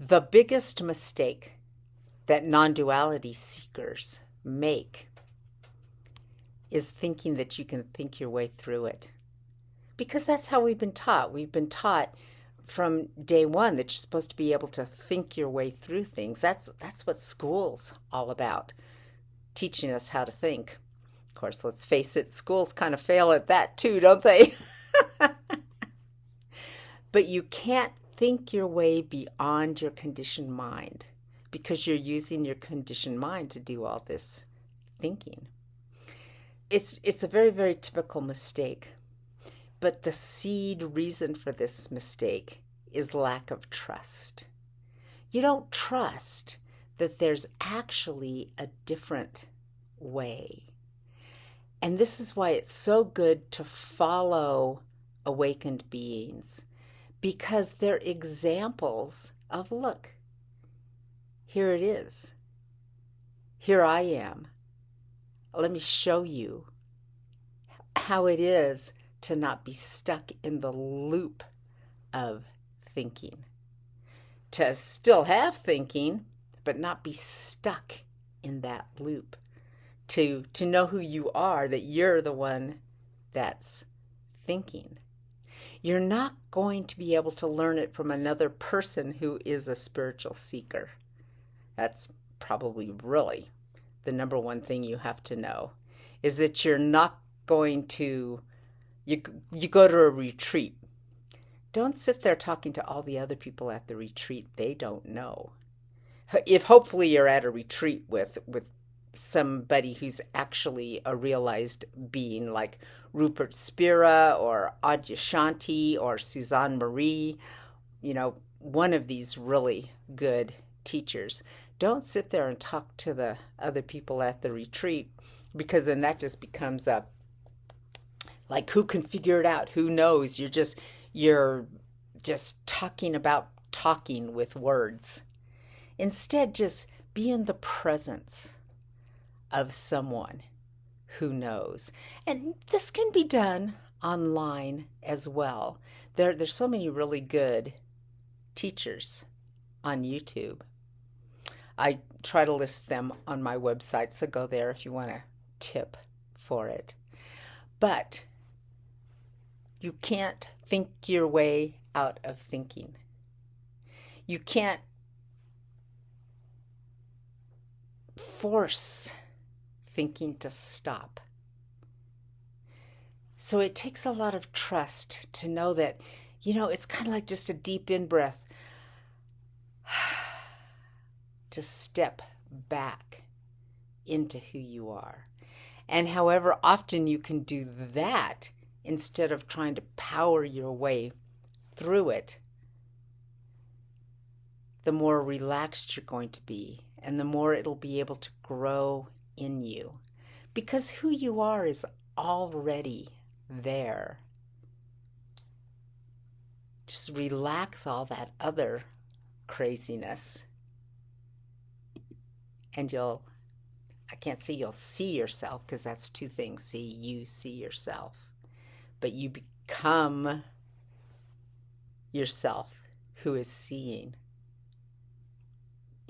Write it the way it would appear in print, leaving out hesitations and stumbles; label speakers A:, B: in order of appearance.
A: The biggest mistake that non-duality seekers make is thinking that you can think your way through it. Because that's how we've been taught. We've been taught from day one that you're supposed to be able to think your way through things. That's what school's all about, teaching us how to think. Of course, let's face it, schools kind of fail at that too, don't they? But you can't think your way beyond your conditioned mind because you're using your conditioned mind to do all this thinking. It's a very, very typical mistake. But the seed reason for this mistake is lack of trust. You don't trust that there's actually a different way. And this is why it's so good to follow awakened beings, because they're examples of, look, here it is. Here I am. Let me show you how it is to not be stuck in the loop of thinking. To still have thinking, but not be stuck in that loop. To know who you are, that you're the one that's thinking. You're not going to be able to learn it from another person who is a spiritual seeker. That's probably really the number one thing you have to know, is that you're not going to, you go to a retreat. Don't sit there talking to all the other people at the retreat. They don't know. If hopefully you're at a retreat with somebody who's actually a realized being like Rupert Spira or Adyashanti or Suzanne Marie, one of these really good teachers. Don't sit there and talk to the other people at the retreat, because then that just becomes like, who can figure it out? Who knows? You're just talking about talking with words. Instead, just be in the presence of someone who knows. And this can be done online as well. There's so many really good teachers on YouTube. I try to list them on my website, so go there if you want a tip for it. But you can't think your way out of thinking. You can't force thinking to stop. So it takes a lot of trust to know that, it's kind of like just a deep in-breath. To step back into who you are. And however often you can do that, instead of trying to power your way through it, the more relaxed you're going to be, and the more it'll be able to grow in you. Because who you are is already there. Just relax all that other craziness, and you'll see yourself, because that's two things. You see yourself, but you become yourself who is seeing.